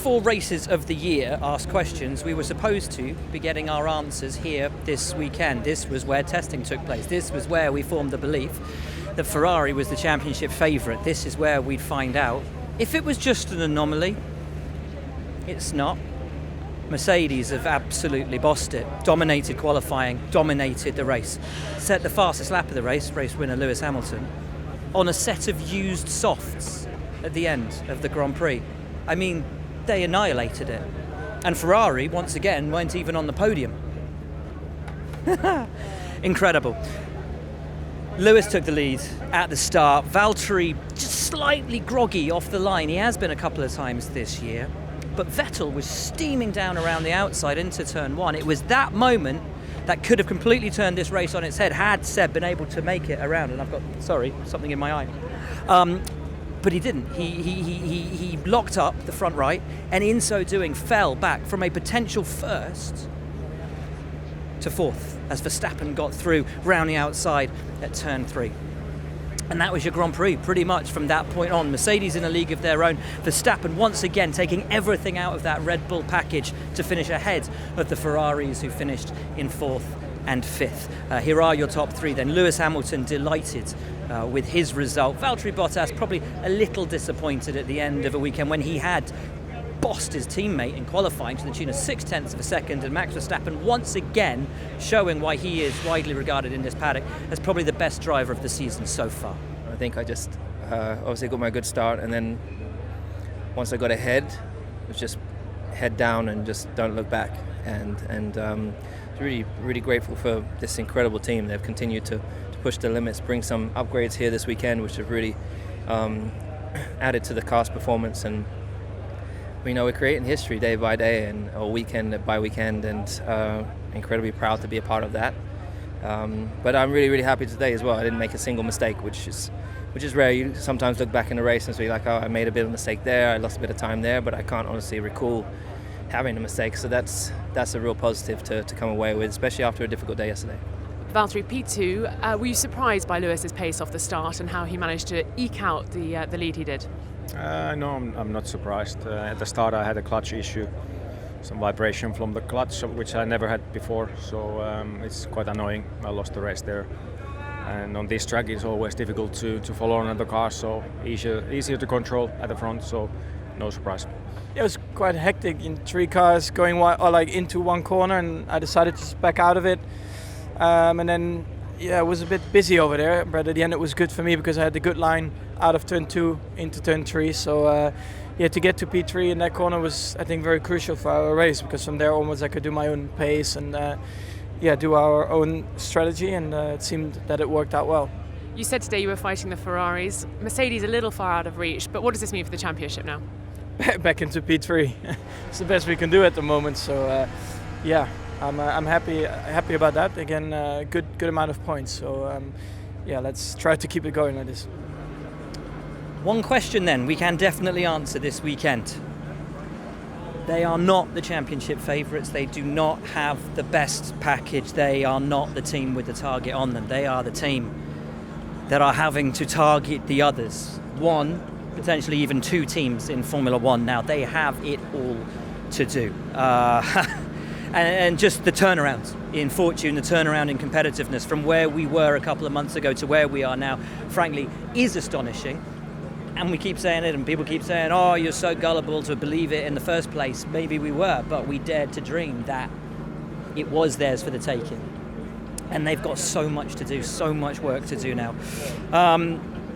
4 races of the year asked questions. We were supposed to be getting our answers here this weekend. This was where testing took place. This was where we formed the belief that Ferrari was the championship favourite. This is where we'd find out if it was just an anomaly. It's not. Mercedes have absolutely bossed it. Dominated qualifying, dominated the race. Set the fastest lap of the race winner Lewis Hamilton, on a set of used softs at the end of the Grand Prix. I mean, they annihilated it. And Ferrari, once again, weren't even on the podium. Incredible. Lewis took the lead at the start. Valtteri just slightly groggy off the line. He has been a couple of times this year. But Vettel was steaming down around the outside into turn 1. It was that moment that could have completely turned this race on its head had Seb been able to make it around. And I've got, something in my eye. But he didn't. He locked up the front right, and in so doing fell back from a potential first to 4th as Verstappen got through round the outside at turn 3. And that was your Grand Prix, pretty much from that point on. Mercedes in a league of their own. Verstappen once again taking everything out of that Red Bull package to finish ahead of the Ferraris, who finished in 4th and 5th. Here are your top 3 then. Lewis Hamilton delighted with his result. Valtteri Bottas probably a little disappointed at the end of a weekend when he had bossed his teammate in qualifying to the tune of 0.6 of a second, and Max Verstappen once again showing why he is widely regarded in this paddock as probably the best driver of the season so far. I think I just obviously got my good start, and then once I got ahead, it was just head down and just don't look back. And really grateful for this incredible team. They've continued to push the limits, bring some upgrades here this weekend, which have really added to the car's performance. And we're creating history day by day or weekend by weekend, and incredibly proud to be a part of that. But I'm really happy today as well. I didn't make a single mistake, which is rare. You sometimes look back in the race and say like, I made a bit of a mistake there, I lost a bit of time there, but I can't honestly recall having a mistake. So that's a real positive to come away with, especially after a difficult day yesterday. Valtteri, P2, were you surprised by Lewis's pace off the start and how he managed to eke out the lead he did? No, I'm not surprised. At the start I had a clutch issue, some vibration from the clutch, which I never had before, so it's quite annoying. I lost the race there. And on this track it's always difficult to follow another car, so easier to control at the front, so no surprise. It was quite hectic in 3 cars going into one corner, and I decided to back out of it. And then it was a bit busy over there, but at the end it was good for me because I had the good line out of turn 2 into turn 3. So to get to P3 in that corner was, I think, very crucial for our race, because from there onwards I could do my own pace and do our own strategy, and it seemed that it worked out well. You said today you were fighting the Ferraris. Mercedes a little far out of reach, but what does this mean for the championship now? Back into P3. It's the best we can do at the moment. So I'm happy about that. Again, good amount of points. So let's try to keep it going like this. One question then we can definitely answer this weekend. They are not the championship favourites. They do not have the best package. They are not the team with the target on them. They are the team that are having to target the others. 1, potentially even 2 teams in Formula 1 now. They have it all to do. And just the turnaround in fortune, the turnaround in competitiveness from where we were a couple of months ago to where we are now, frankly, is astonishing. And we keep saying it, and people keep saying, oh, you're so gullible to believe it in the first place. Maybe we were, but we dared to dream that it was theirs for the taking. And they've got so much to do, so much work to do now.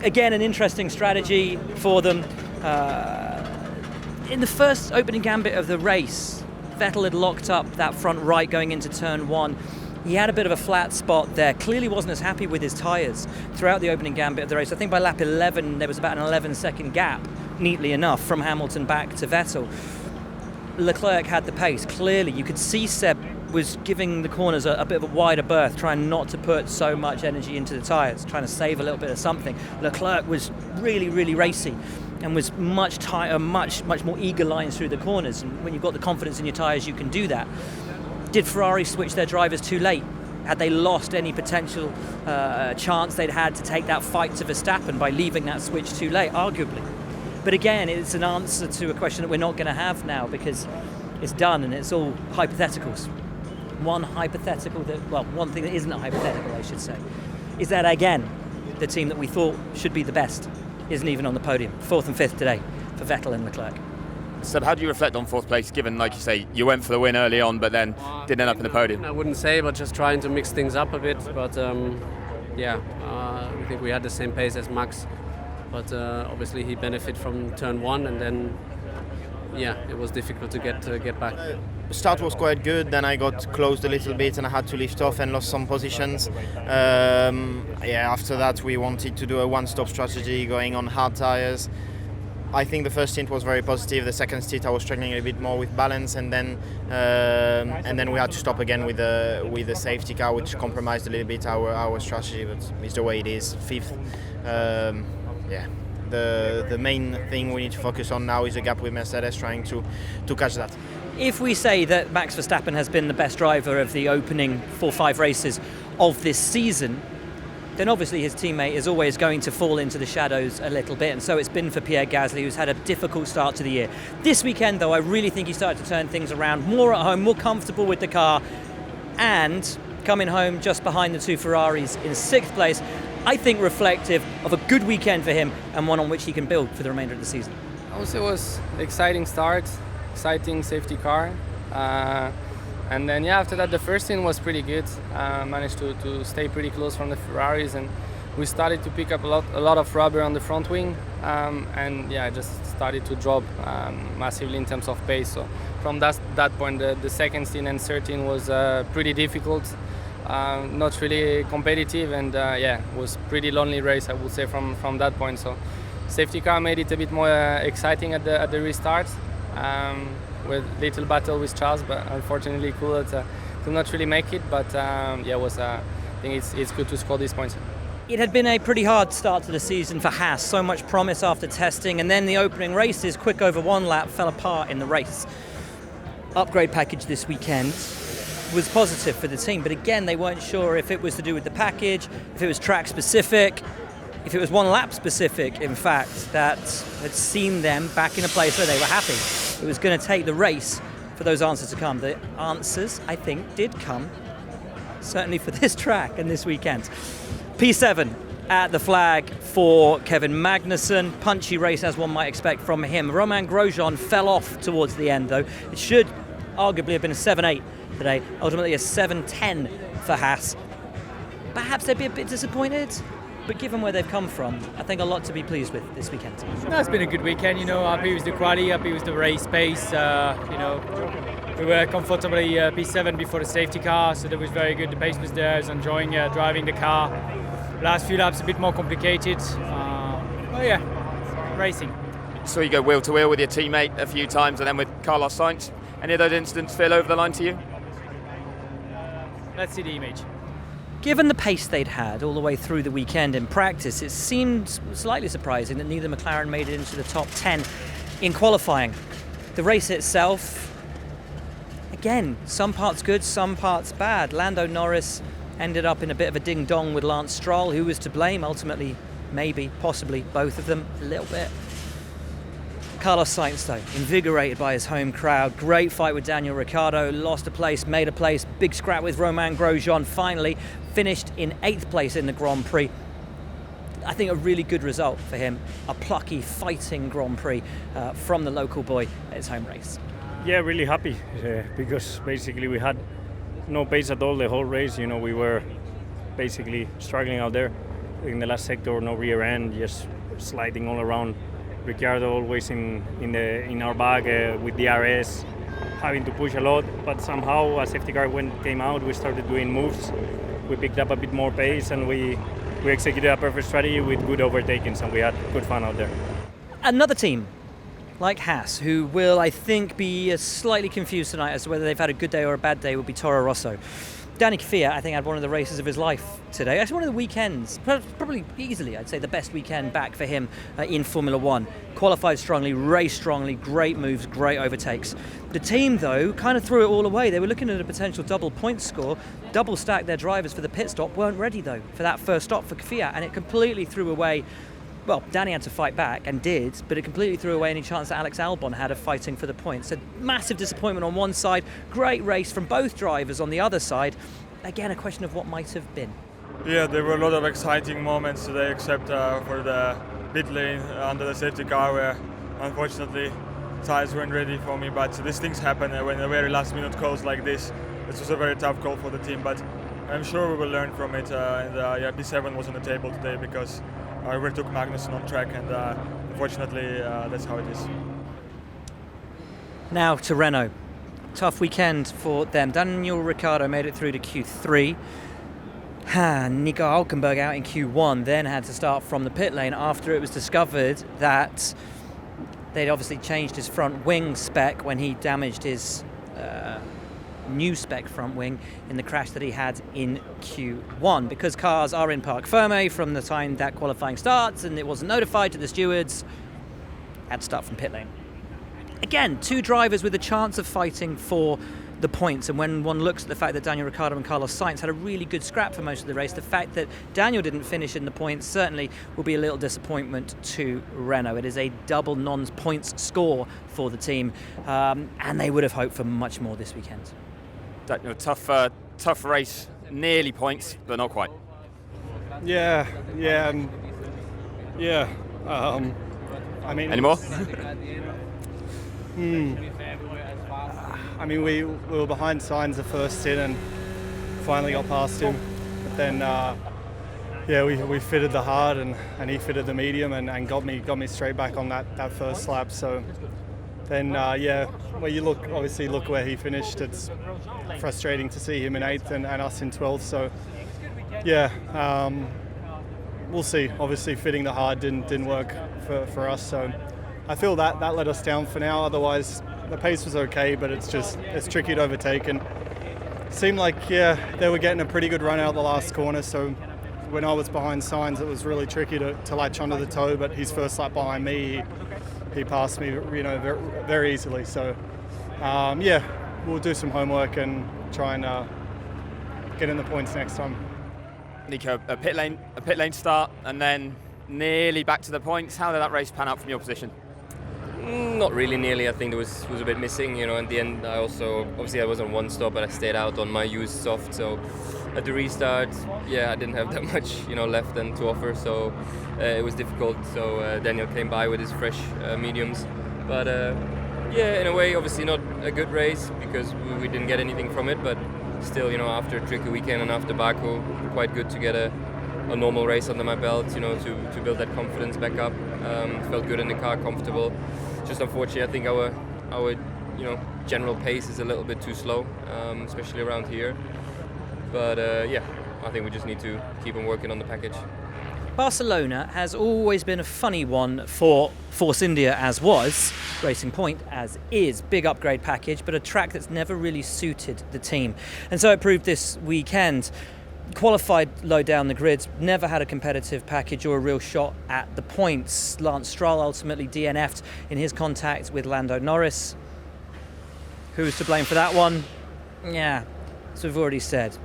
Again, an interesting strategy for them. In the first opening gambit of the race, Vettel had locked up that front right going into turn 1. He had a bit of a flat spot there. Clearly wasn't as happy with his tyres throughout the opening gambit of the race. I think by lap 11 there was about an 11-second gap, neatly enough, from Hamilton back to Vettel. Leclerc had the pace. Clearly you could see Seb was giving the corners a bit of a wider berth, trying not to put so much energy into the tyres, trying to save a little bit of something. Leclerc was really racy and was much tighter, much more eager lines through the corners. And when you've got the confidence in your tyres, you can do that. Did Ferrari switch their drivers too late? Had they lost any potential chance they'd had to take that fight to Verstappen by leaving that switch too late? Arguably. But again, it's an answer to a question that we're not going to have now because it's done and it's all hypotheticals. One thing that isn't a hypothetical, I should say, is that again, the team that we thought should be the best isn't even on the podium. 4th and 5th today for Vettel and Leclerc. So how do you reflect on 4th place, given, like you say, you went for the win early on, but then didn't end up in the podium? I wouldn't say, but just trying to mix things up a bit. But I think we had the same pace as Max, but obviously he benefited from turn 1, and then it was difficult to get back. The start was quite good, then I got closed a little bit and I had to lift off and lost some positions. After that we wanted to do a one-stop strategy going on hard tyres. I think the first stint was very positive. The second stint I was struggling a bit more with balance, and then we had to stop again with the safety car, which compromised a little bit our strategy. But it's the way it is. 5th. The main thing we need to focus on now is the gap with Mercedes, trying to catch that. If we say that Max Verstappen has been the best driver of the opening 4-5 races of this season, then obviously his teammate is always going to fall into the shadows a little bit, and so it's been for Pierre Gasly, who's had a difficult start to the year. This weekend, though, I really think he started to turn things around, more at home, more comfortable with the car, and coming home just behind the 2 Ferraris in 6th place, I think reflective of a good weekend for him and one on which he can build for the remainder of the season. I would say it was an exciting start, exciting safety car. And then after that the first stint was pretty good. Managed to stay pretty close from the Ferraris, and we started to pick up a lot of rubber on the front wing, it just started to drop massively in terms of pace. So from that point the second stint and third stint was pretty difficult, not really competitive, and was pretty lonely race, I would say, from that point. So safety car made it a bit more exciting at the restart. With little battle with Charles, but unfortunately could not really make it. But I think it's good to score these points. It had been a pretty hard start to the season for Haas, so much promise after testing, and then the opening races, quick over 1 lap, fell apart in the race. Upgrade package this weekend was positive for the team, but again they weren't sure if it was to do with the package, if it was track specific, if it was 1 lap specific, in fact, that had seen them back in a place where they were happy. It was going to take the race for those answers to come. The answers, I think, did come, certainly for this track and this weekend. P7 at the flag for Kevin Magnussen. Punchy race, as one might expect from him. Romain Grosjean fell off towards the end, though. It should arguably have been a 7-8 today. Ultimately a 7-10 for Haas. Perhaps they'd be a bit disappointed, but given where they've come from, I think a lot to be pleased with this weekend. No, it's been a good weekend, happy with the quality, happy with the race pace, we were comfortably P7 before the safety car, so that was very good. The pace was there, I was enjoying driving the car. Last few laps a bit more complicated, racing. So you go wheel to wheel with your teammate a few times, and then with Carlos Sainz. Any of those incidents feel over the line to you? Let's see the image. Given the pace they'd had all the way through the weekend in practice, it seemed slightly surprising that neither McLaren made it into the top 10 in qualifying. The race itself, again, some parts good, some parts bad. Lando Norris ended up in a bit of a ding-dong with Lance Stroll. Who was to blame? Ultimately, maybe, possibly both of them a little bit. Carlos Sainz, though, invigorated by his home crowd. Great fight with Daniel Ricciardo, lost a place, made a place. Big scrap with Romain Grosjean, finally finished in 8th place in the Grand Prix. I think a really good result for him. A plucky, fighting Grand Prix from the local boy at his home race. Yeah, really happy because basically we had no pace at all the whole race. We were basically struggling out there in the last sector, no rear end, just sliding all around. Ricciardo always in our back with the RS, having to push a lot, but somehow a safety car came out, we started doing moves, we picked up a bit more pace, and we executed a perfect strategy with good overtakings, and we had good fun out there. Another team like Haas, who will, I think, be slightly confused tonight as to whether they've had a good day or a bad day, will be Toro Rosso. Danny Kvyat, I think, had one of the races of his life today. Actually, one of the weekends, probably easily, I'd say, the best weekend back for him in Formula One. Qualified strongly, raced strongly, great moves, great overtakes. The team, though, kind of threw it all away. They were looking at a potential double point score, double stack their drivers for the pit stop, weren't ready, though, for that first stop for Kvyat, and it completely threw away well, Danny had to fight back and did, but it completely threw away any chance that Alex Albon had of fighting for the points. So massive disappointment on one side, great race from both drivers on the other side. Again, a question of what might have been. Yeah, there were a lot of exciting moments today, except for the pit lane under the safety car, where unfortunately tires weren't ready for me. But these things happen when a very last-minute calls like this. This was a very tough call for the team, but I'm sure we will learn from it. P7 was on the table today because I overtook Magnussen on track, and unfortunately that's how it is. Now to Renault. Tough weekend for them. Daniel Ricciardo made it through to Q3. Nico Hülkenberg out in Q1, then had to start from the pit lane after it was discovered that they'd obviously changed his front wing spec when he damaged his new spec front wing in the crash that he had in Q1. Because cars are in parc fermé from the time that qualifying starts and it wasn't notified to the stewards, had to start from pit lane. Again, two drivers with a chance of fighting for the points, and when one looks at the fact that Daniel Ricciardo and Carlos Sainz had a really good scrap for most of the race, the fact that Daniel didn't finish in the points certainly will be a little disappointment to Renault. It is a double non-points score for the team, and they would have hoped for much more this weekend. Daniel, tough race, nearly points, but not quite. Yeah. I mean, any more? I mean, we were behind Sainz the first stint and finally got past him. But then, we fitted the hard and he fitted the medium and got me straight back on that first lap. So then, when you look where he finished, it's frustrating to see him in 8th and us in 12th. So, we'll see. Obviously, fitting the hard didn't work for us. So I feel that let us down for now. Otherwise, the pace was okay, but it's tricky to overtake. And seemed like, they were getting a pretty good run out the last corner. So when I was behind Sainz, it was really tricky to latch onto the toe. But his first lap behind me, he passed me, very, very easily. So, we'll do some homework and try and get in the points next time. Nico, a pit lane start, and then nearly back to the points. How did that race pan out from your position? Not really nearly. I think there was a bit missing. In the end, I was on one stop, but I stayed out on my used soft. So at the restart, I didn't have that much, left and to offer. So it was difficult. So Daniel came by with his fresh mediums, but in a way, obviously not a good race because we didn't get anything from it. But still, after a tricky weekend and after Baku, quite good to get a normal race under my belt. To build that confidence back up. Felt good in the car, comfortable. Just unfortunately, I think our general pace is a little bit too slow, especially around here. But I think we just need to keep on working on the package. Barcelona has always been a funny one for Force India, as was Racing Point, as is. Big upgrade package, but a track that's never really suited the team. And so it proved this weekend. Qualified low down the grid, never had a competitive package or a real shot at the points. Lance Stroll ultimately DNF'd in his contact with Lando Norris. Who's to blame for that one? As we've already said,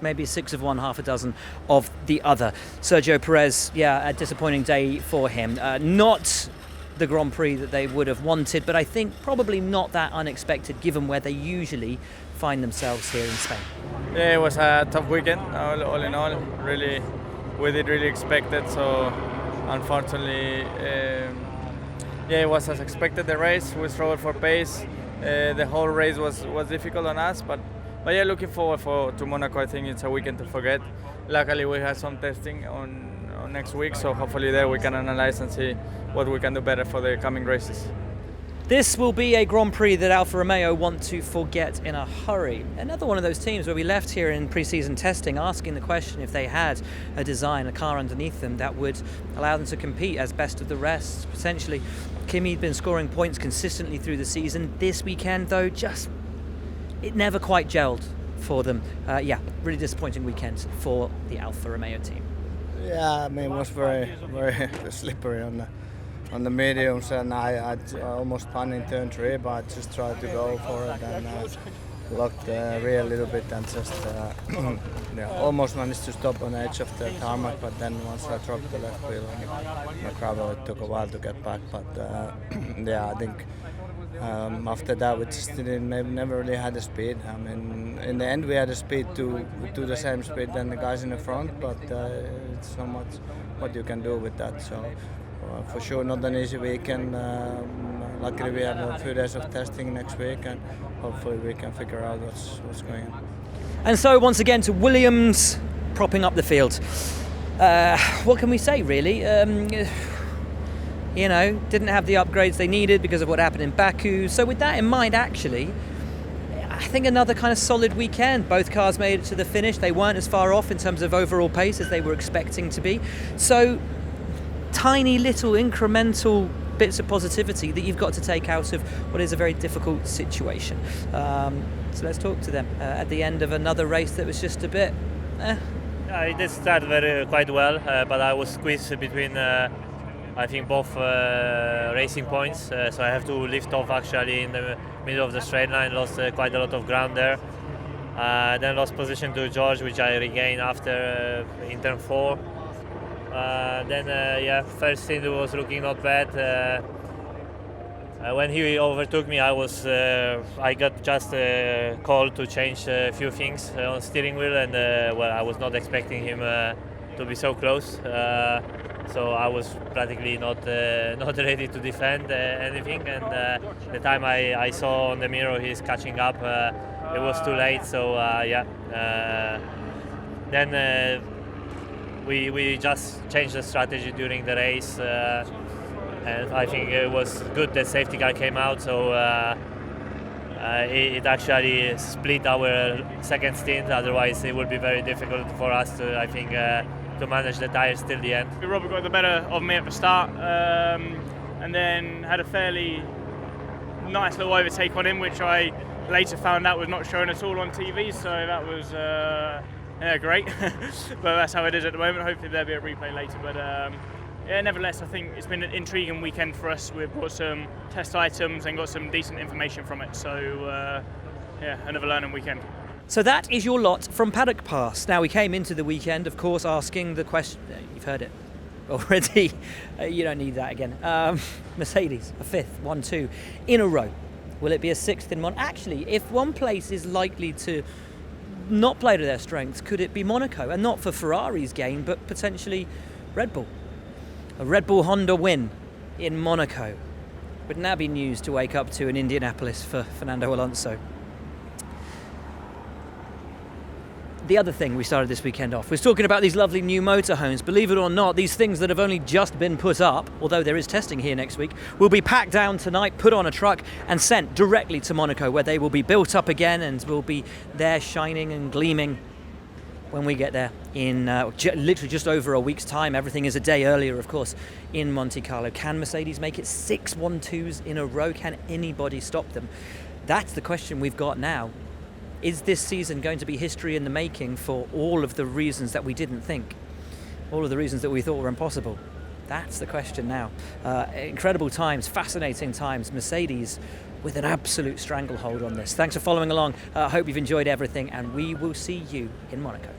maybe 6 of one, half a dozen of the other. Sergio Perez, a disappointing day for him. Not the Grand Prix that they would have wanted, but I think probably not that unexpected given where they usually find themselves here in Spain. It was a tough weekend, all in all. Really, we did really expect it. So, unfortunately, it was as expected. The race we struggled for pace. The whole race was difficult on us, but looking forward to Monaco. I think it's a weekend to forget. Luckily, we have some testing on next week, so hopefully there we can analyze and see what we can do better for the coming races. This will be a Grand Prix that Alfa Romeo want to forget in a hurry. Another one of those teams where we left here in pre-season testing asking the question if they had a design, a car underneath them that would allow them to compete as best of the rest, potentially. Kimi'd been scoring points consistently through the season. This weekend, though, it never quite gelled for them. Really disappointing weekend for the Alfa Romeo team. Yeah, it was very, very slippery on the mediums, and I almost spun in turn 3, but I just tried to go for it, and locked rear a little bit and just almost managed to stop on the edge of the tarmac, but then once I dropped the left wheel on the gravel, it took a while to get back. But I think after that we just never really had the speed. I mean, in the end we had the speed to do the same speed than the guys in the front, but it's not much what you can do with that. So for sure not an easy weekend. Luckily we have a few days of testing next week, and hopefully we can figure out what's going on. And so once again to Williams propping up the field. What can we say really? Didn't have the upgrades they needed because of what happened in Baku. So with that in mind, actually, I think another kind of solid weekend. Both cars made it to the finish. They weren't as far off in terms of overall pace as they were expecting to be. So tiny little incremental bits of positivity that you've got to take out of what is a very difficult situation. So let's talk to them at the end of another race that was just a bit It did start quite well, but I was squeezed between I think both racing points, so I have to lift off actually in the middle of the straight line, lost quite a lot of ground there. Then lost position to George, which I regained after in turn 4. First stint was looking not bad. When he overtook me, I got just a call to change a few things on steering wheel, and I was not expecting him to be so close. So I was practically not ready to defend anything. And the time I saw on the mirror he's catching up, it was too late. So then we just changed the strategy during the race. And I think it was good that safety car came out, so it actually split our second stint. Otherwise, it would be very difficult for us to, I think, to manage the tyres till the end. Robert got the better of me at the start, and then had a fairly nice little overtake on him, which I later found out was not shown at all on TV. So that was great. But that's how it is at the moment. Hopefully there'll be a replay later. But nevertheless, I think it's been an intriguing weekend for us. We've brought some test items and got some decent information from it. So, another learning weekend. So that is your lot from Paddock Pass. Now, we came into the weekend, of course, asking the question. You've heard it already. You don't need that again. Mercedes, a 5th, 1-2 in a row. Will it be a 6th in Monaco? Actually, if one place is likely to not play to their strengths, could it be Monaco? And not for Ferrari's gain, but potentially Red Bull. A Red Bull Honda win in Monaco. Wouldn't that be news to wake up to in Indianapolis for Fernando Alonso? The other thing we started this weekend off was talking about these lovely new motorhomes. Believe it or not, these things that have only just been put up, although there is testing here next week, will be packed down tonight, put on a truck and sent directly to Monaco, where they will be built up again and will be there shining and gleaming when we get there in literally just over a week's time. Everything is a day earlier, of course, in Monte Carlo. Can Mercedes make it 6 1-2s in a row? Can anybody stop them? That's the question we've got now. Is this season going to be history in the making for all of the reasons that we didn't think? All of the reasons that we thought were impossible? That's the question now. Incredible times, fascinating times. Mercedes with an absolute stranglehold on this. Thanks for following along. I hope you've enjoyed everything, and we will see you in Monaco.